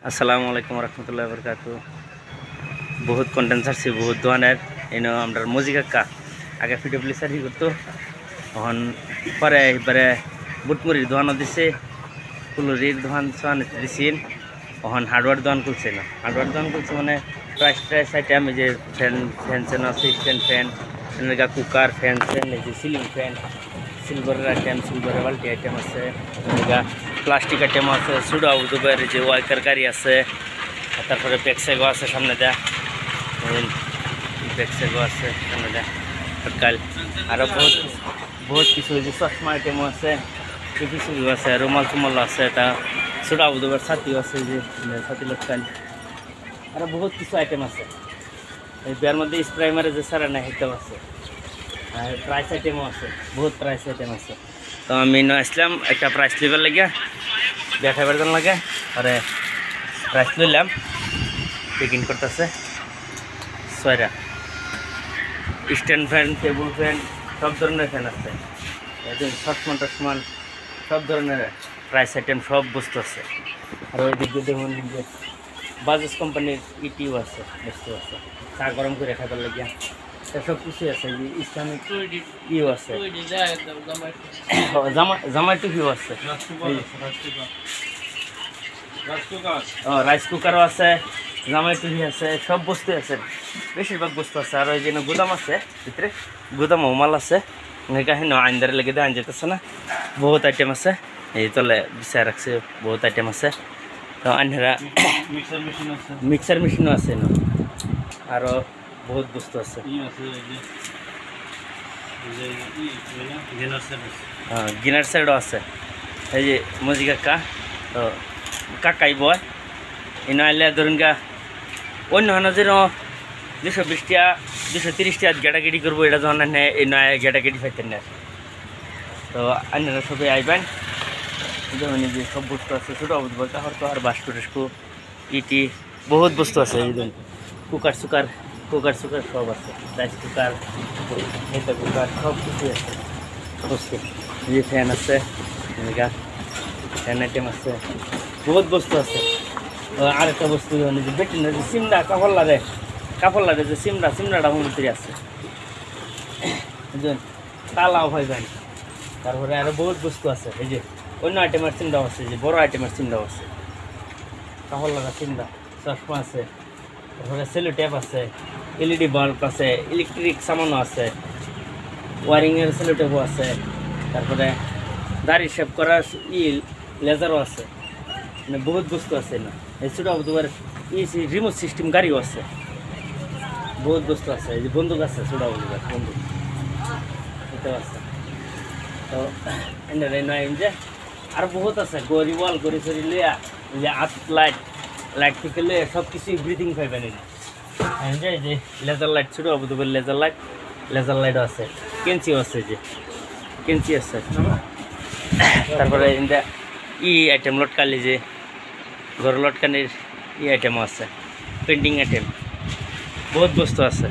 আসসালামু আলাইকুম রহমতুল্লাহ বরকাত। বহুত কন্টেন্ট ছাড়ছি, বহুত ধরনের এনে আমরা মজি কাকা আগে পিডব্লিউ সার্ভি করতো, তখন পরে এবারে বুটমুড়ির দোকানও দিছে, ফুলুরির দোকান সোয়ান দিছেন, তখন হার্ডওয়ার দোকান খুলছে না। হার্ডওয়ার দোকান খুলছে মানে প্রাইস আইটেম, এই যে ফ্যান ফ্যান আছে, স্ট্যান্ড ফ্যান, এনেকা কুকার ফ্যান ফ্যান, এই যে সিলিং ফ্যান, সিলভারের আইটেম, সিলভারের বাল্টি আইটেম আছে, এনেকা প্লাস্টিক আইটেম আছে, সুডা উদুবের যে ওয়াইকার গাড়ি আছে, তারপরে ব্যাকসাইগো আছে সামনে দেয়া, ব্যাকসাইগো আছে সামনে দেয়া কাল, আরও বহুত কিছু যে চশমা আইটেমও আছে, কিছু আছে, রুমাল টুমাল আছে, তা সুডা উদুবের ছাতিও আছে, যে ছাতি লটকান, আরও বহুত কিছু আইটেম আছে। এই বিয়ার মধ্যে স্প্রাইমারে যে সারা না হেঁটেও আছে, আর প্রাইস আইটেমও আছে, বহুত প্রাইস আইটেম আছে। তো আমি আসলাম একটা প্রাইস লিবার লাগিয়া দেখাবার জন্য লাগে, আরে প্রাইস লইলাম, চেকিং করতেছে ছয়টা স্ট্যান্ড ফ্যান, টেবিল ফ্যান, সব ধরনের ফ্যান আছে, চশমান টশমান সব ধরনের প্রাইস আইটেম সব বস্তু আছে। আর ওই দিক দিয়ে দেখুন যে বাজাজ কোম্পানির ইটিও আছে, বস্তু আছে, চা গরম করে খাবার লাগিয়া সব কিছুই আছে। যে ইসলামিক ইও আছে, জামাই টুপিও আছে, রাইস কুকারও আছে, জামাই টুপি আছে, সব বস্তু আছে, বেশিরভাগ বস্তু আছে। আর ওই জন্য গুদাম আছে, ভিতরে গুদাম মাল আছে, কাহিনী আইনদারে লেগে দেয়, আইন যেতেছে না, বহুত আইটেম আছে। এই তলে বিচার রাখছে, বহুত আইটেম আছে। তো আইনরা মিক্সার মেশিনও আছে না, আরও বহুত বস্তু আছে। হ্যাঁ, গিনার সাইডও আছে। এই যে মজি কাকা, তো কাকাই বয় এনে আইলে ধরুন গা অন্য হানা যেন 220 টাকা 230 টাকা গেটাগেটি করবো, এটা যখন এই নয় গেটাগেটি পাইতেন না। তো আপনারা সবাই আইবেন, যেমন যে সব বস্তু আছে, ছোটো বলতে হয়তো আর বাস্কু টাস্কু ইটি বহুত বস্তু আছে। এই কুকার সুকার সব আছে, রাইস কুকার, হেতা কুকার, সব কিছুই আছে। বুঝছি যে ফ্যান আছে, ফ্যান আইটেম আছে, বহুত বস্তু আছে। আরেকটা বস্তু যে বেটিন যে সিমড়া কাপড় লাগে যে সিমড়াটা ভিতরে আছে, বুঝলেন, তালাও ভাইবেন। তারপরে আরও বহুত বস্তু আছে। এই যে অন্য আইটেমের সিমড়াও আছে, যে বড় আইটেমের সিমড়াও আছে, কাপড় লাগা সিমড়া, চশমা আছে, তারপরে সেলো ট্যাপ আছে, এলইডি বাল্ব আছে, ইলেকট্রিক সামানও আছে, ওয়ারিংয়ের সেলো ট্যাপও আছে, তারপরে দাড়ি শেভ করার লেজারও আছে, মানে বহুত বস্তু আছে না। এই ছোটো তোমার রিমোট সিস্টেম গাড়িও আছে, বহুত বস্তু আছে। এই যে বন্দুক আছে, ছোটো বন্দুক এটাও আছে। তো এনে নয় যে আর বহুত আছে, গড়ি ওয়াল গড়ি সরি লিয়া, যে আট লাইট থেকে লিয়ে সব কিছুই ব্রিথিং পাইবেন। যে যে লেজার লাইট, ছোটো তোমার লেজার লাইটও আছে, কেঞ্চিও আছে, যে কেঞ্চি আছে। তারপরে আইটেম লটকালি, যে ঘর লটকানির আইটেমও আছে, পেন্টিং আইটেম, বহুত বস্তু আছে।